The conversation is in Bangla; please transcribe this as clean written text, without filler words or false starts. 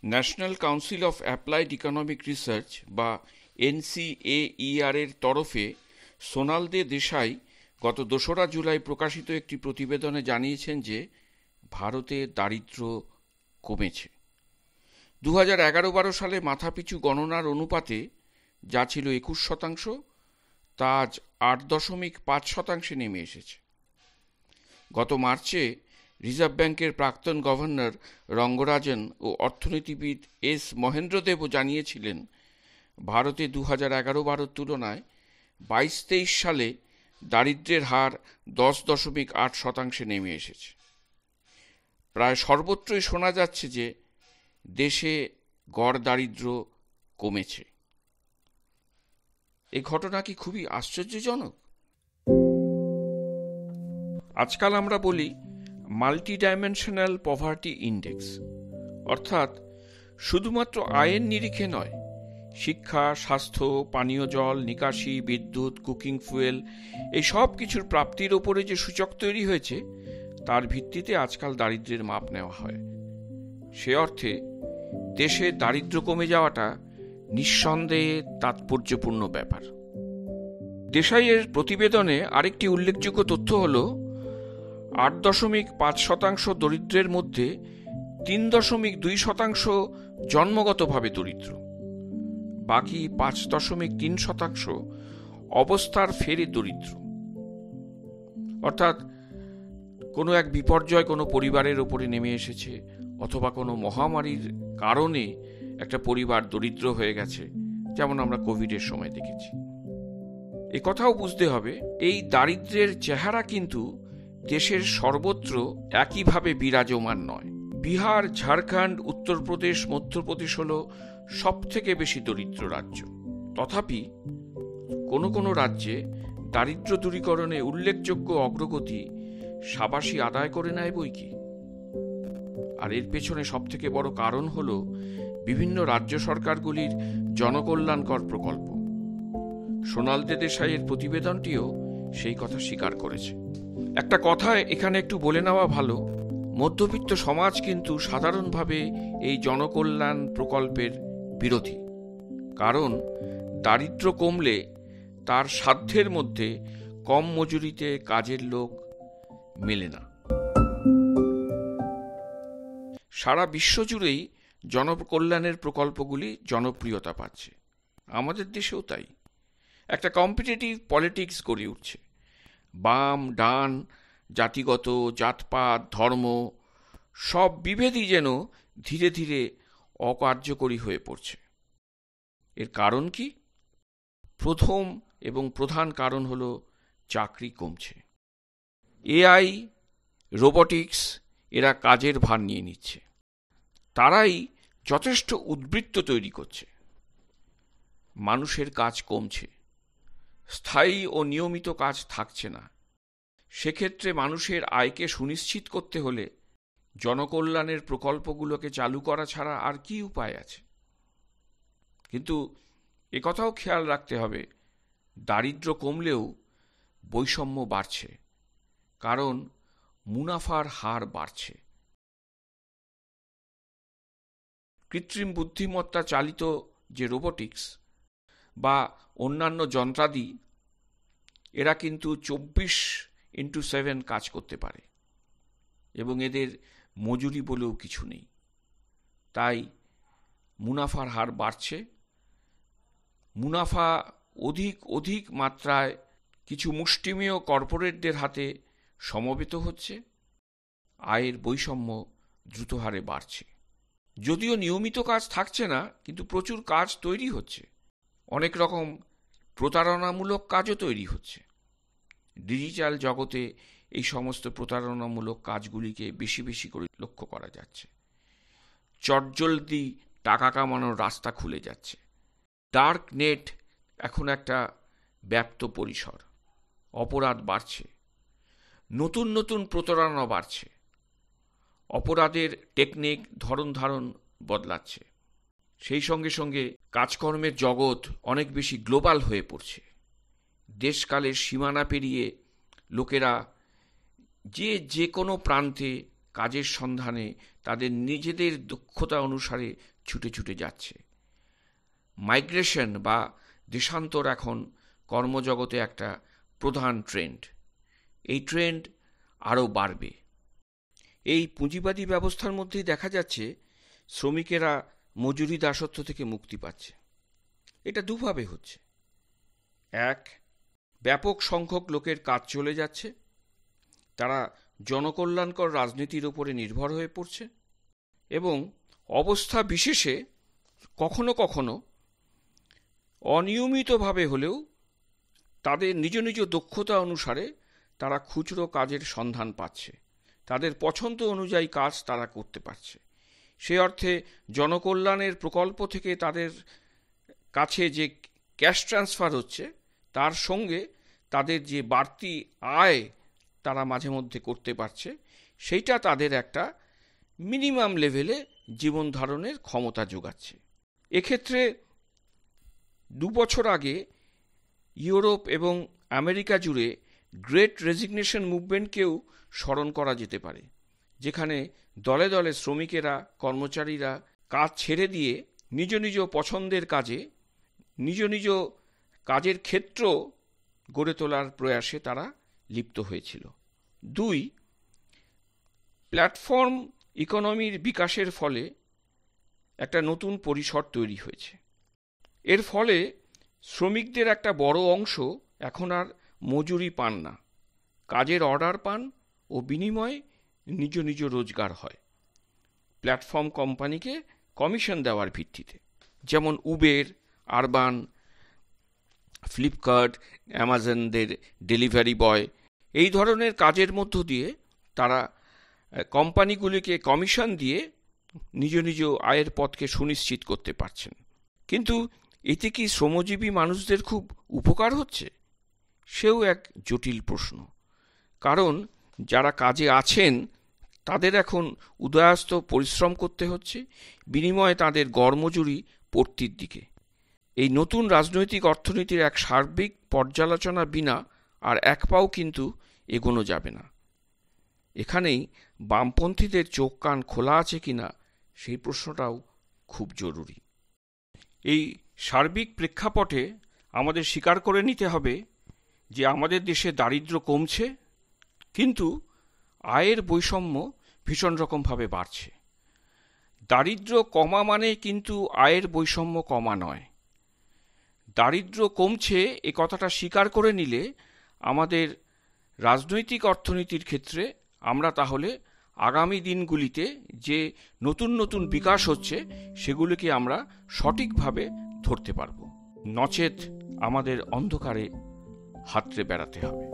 National council of applied economic research বা NCAER এর তরফে সোনাল দে দেশাই গত 2রা জুলাই প্রকাশিত একটি প্রতিবেদনে জানিয়েছেন যে ভারতে দারিদ্র্য কমেছে। 2011-12 সালে মাথাপিছু গণনার অনুপাতে যা ছিল 21%, তা আজ 8.5% নেমে এসেছে। গত মার্চে রিজার্ভ ব্যাংকের প্রাক্তন গভর্নর রঙ্গরাজন ও অর্থনীতিবিদ S মহেন্দ্রদেবও জানিয়েছিলেন ভারতে 2011-12 তুলনায় 22-23 সালে দারিদ্র্যের হার 10.8% নেমে এসেছে। প্রায় সর্বত্রই শোনা যাচ্ছে যে দেশে গড় দারিদ্র্য কমেছে। এই ঘটনা কি খুবই আশ্চর্যজনক? আজকাল আমরা বলি মাল্টি ডাইমেনশনাল পভার্টি ইন্ডেক্স, অর্থাৎ শুধুমাত্র আয়ের নিরিখে নয়, শিক্ষা, স্বাস্থ্য, পানীয় জল, নিকাশি, বিদ্যুৎ, কুকিং ফুয়েল, এই সব কিছুর প্রাপ্তির ওপরে যে সূচক তৈরি হয়েছে তার ভিত্তিতে আজকাল দারিদ্র্যের মাপ নেওয়া হয়। সে অর্থে দেশে দারিদ্র্য কমে যাওয়াটা নিঃসন্দেহে তাৎপর্যপূর্ণ ব্যাপার। দেশাইয়ের প্রতিবেদনে আরেকটি উল্লেখযোগ্য তথ্য হল 8.5% দরিদ্রের মধ্যে 3.2% জন্মগতভাবে দরিদ্র, বাকি 5.3% অবস্থার ফেরে দরিদ্র। অর্থাৎ কোনো এক বিপর্যয় কোনো পরিবারের ওপরে নেমে এসেছে, অথবা কোনো মহামারীর কারণে একটা পরিবার দরিদ্র হয়ে গেছে, যেমন আমরা কোভিডের সময় দেখেছি। এ কথাও বুঝতে হবে, এই দারিদ্র্যের চেহারা কিন্তু দেশের সর্বত্র একইভাবে বিরাজমান নয়। বিহার, ঝাড়খণ্ড, উত্তরপ্রদেশ, মধ্যপ্রদেশ হল সব থেকে বেশি দরিদ্র রাজ্য। তথাপি কোনো কোনো রাজ্যে দারিদ্র্য দূরীকরণে উল্লেখযোগ্য অগ্রগতি সাবাসী আদায় করে নেয় বই কি। আর এর পেছনে সব থেকে বড় কারণ হল বিভিন্ন রাজ্য সরকারগুলির জনকল্যাণকর প্রকল্প। সোনাল দে দেশাইয়ের প্রতিবেদনটিও সেই কথা স্বীকার করেছে। একটা কথা এখানে একটু বলে নেওয়া ভালো, মধ্যবিত্ত সমাজ কিন্তু সাধারণভাবে এই জনকল্যাণ প্রকল্পের বিরোধী। কারণ দারিদ্র্য কমলে তার সাধ্যের মধ্যে কম মজুরিতে কাজের লোক মেলে না। সারা বিশ্বজুড়েই জনকল্যাণের প্রকল্পগুলি জনপ্রিয়তা পাচ্ছে, আমাদের দেশেও তাই। একটা কম্পিটিটিভ পলিটিক্স গড়ে উঠছে। বাম, ডান, জাতিগত, জাতপাত, ধর্ম সব বিভেদই যেন ধীরে ধীরে অকার্যকরী হয়ে পড়ছে। এর কারণ কি? প্রথম এবং প্রধান কারণ হল চাকরি কমছে। AI, রোবোটিক্স এরা কাজের ভার নিয়ে নিচ্ছে। তারাই যথেষ্ট উদ্বৃত্ত তৈরি করছে। মানুষের কাজ কমছে, স্থায়ী ও নিয়মিত কাজ থাকছে না। সেক্ষেত্রে মানুষের আয়কে সুনিশ্চিত করতে হলে জনকল্যাণের প্রকল্পগুলোকে চালু করা ছাড়া আর কি উপায় আছে? কিন্তু একথাও খেয়াল রাখতে হবে, দারিদ্র্য কমলেও বৈষম্য বাড়ছে, কারণ মুনাফার হার বাড়ছে। কৃত্রিম বুদ্ধিমত্তা চালিত যে রোবোটিক্স বা অন্যান্য যন্ত্রাদি, এরা কিন্তু 24x7 কাজ করতে পারে এবং এদের মজুরি বলেও কিছু নেই। তাই মুনাফার হার বাড়ছে। মুনাফা অধিক মাত্রায় কিছু মুষ্টিমেয় কর্পোরেটদের হাতে সমবেত হচ্ছে। আয়ের বৈষম্য দ্রুত হারে বাড়ছে। যদিও নিয়মিত কাজ থাকছে না, কিন্তু প্রচুর কাজ তৈরি হচ্ছে। অনেক রকম প্রতারণামূলক কাজও তৈরি হচ্ছে। ডিজিটাল জগতে এই সমস্ত প্রতারণামূলক কাজগুলিকে বেশি বেশি করে লক্ষ্য করা যাচ্ছে। চটজলদি টাকা কামানোর রাস্তা খুলে যাচ্ছে। ডার্ক নেট এখন একটা ব্যাপ্ত পরিসর। অপরাধ বাড়ছে, নতুন নতুন প্রতারণা বাড়ছে। অপরাধের টেকনিক, ধরন ধারণ বদলাচ্ছে। সেই সঙ্গে সঙ্গে কাজকর্মের জগৎ অনেক বেশি গ্লোবাল হয়ে পড়ছে। দেশকালের সীমানা পেরিয়ে লোকেরা যে কোনো প্রান্তে কাজের সন্ধানে তাদের নিজেদের দক্ষতা অনুসারে ছুটে ছুটে যাচ্ছে। মাইগ্রেশন বা দেশান্তর এখন কর্মজগতে একটা প্রধান ট্রেন্ড। এই ট্রেন্ড আরও বাড়বে। এই পুঁজিবাদী ব্যবস্থার মধ্যেই দেখা যাচ্ছে শ্রমিকেরা মজুরি দাসত্ব থেকে মুক্তি পাচ্ছে। এটা দুভাবে হচ্ছে। এক, ব্যাপক সংখ্যক লোকের কাজ চলে যাচ্ছে, তারা জনকল্যাণকর রাজনীতির উপরে নির্ভর হয়ে পড়ছে, এবং অবস্থা বিশেষে কখনো কখনো অনিয়মিতভাবে হলেও তাদের নিজ নিজ দক্ষতা অনুসারে তারা খুচরো কাজের সন্ধান পাচ্ছে, তাদের পছন্দ অনুযায়ী কাজ তারা করতে পারছে। সে অর্থে জনকল্যাণের প্রকল্প থেকে তাদের কাছে যে ক্যাশ ট্রান্সফার হচ্ছে তার সঙ্গে তাদের যে বাড়তি আয় তারা মাঝে মধ্যে করতে পারছে, সেইটা তাদের একটা মিনিমাম লেভেলে জীবন ধারণের ক্ষমতা যোগাচ্ছে। এক্ষেত্রে 2 বছর আগে ইউরোপ এবং আমেরিকা জুড়ে গ্রেট রেজিগনেশন মুভমেন্টকেও স্মরণ করা যেতে পারে, যেখানে দলে দলে শ্রমিকেরা, কর্মচারীরা কাজ ছেড়ে দিয়ে নিজ নিজ পছন্দের কাজে, নিজ নিজ কাজের ক্ষেত্র গড়ে তোলার প্রয়াসে তারা লিপ্ত হয়েছিল। 2, প্ল্যাটফর্ম ইকোনমির বিকাশের ফলে একটা নতুন পরিসর তৈরি হয়েছে। এর ফলে শ্রমিকদের একটা বড় অংশ এখন আর মজুরি পান না, কাজের অর্ডার পান ও বিনিময়ে নিজ নিজ রোজগার হয় প্ল্যাটফর্ম কোম্পানিকে কমিশন দেওয়ার ভিত্তিতে। যেমন উবের, আরবান, ফ্লিপকার্ট, অ্যামাজনদের ডেলিভারি বয়, এই ধরনের কাজের মধ্য দিয়ে তারা কোম্পানিগুলিকে কমিশন দিয়ে নিজ নিজ আয়ের পথকে সুনিশ্চিত করতে পারছেন। কিন্তু এতে কি শ্রমজীবী মানুষদের খুব উপকার হচ্ছে? সেও এক জটিল প্রশ্ন। কারণ যারা কাজে আছেন তাদের এখন উদয়াস্ত পরিশ্রম করতে হচ্ছে, বিনিময়ে তাদের গড়মজুরি পড়তির দিকে। এই নতুন রাজনৈতিক অর্থনীতির এক সার্বিক পর্যালোচনা বিনা আর এক পাও কিন্তু এগোনো যাবে না। এখানেই বামপন্থীদের চোখ কান খোলা আছে কিনা সেই প্রশ্নটাও খুব জরুরি। এই সার্বিক প্রেক্ষাপটে আমাদের স্বীকার করে নিতে হবে যে আমাদের দেশে দারিদ্র্য কমছে, কিন্তু আয়ের বৈষম্য ভীষণ রকমভাবে বাড়ছে। দারিদ্র্য কমা মানে কিন্তু আয়ের বৈষম্য কমা নয়। দারিদ্র্য কমছে এ কথাটা স্বীকার করে নিলে আমাদের রাজনৈতিক অর্থনীতির ক্ষেত্রে আমরা তাহলে আগামী দিনগুলিতে যে নতুন নতুন বিকাশ হচ্ছে সেগুলিকে আমরা সঠিকভাবে ধরতে পারব, নচেত আমাদের অন্ধকারে হাতড়ে বেড়াতে হবে।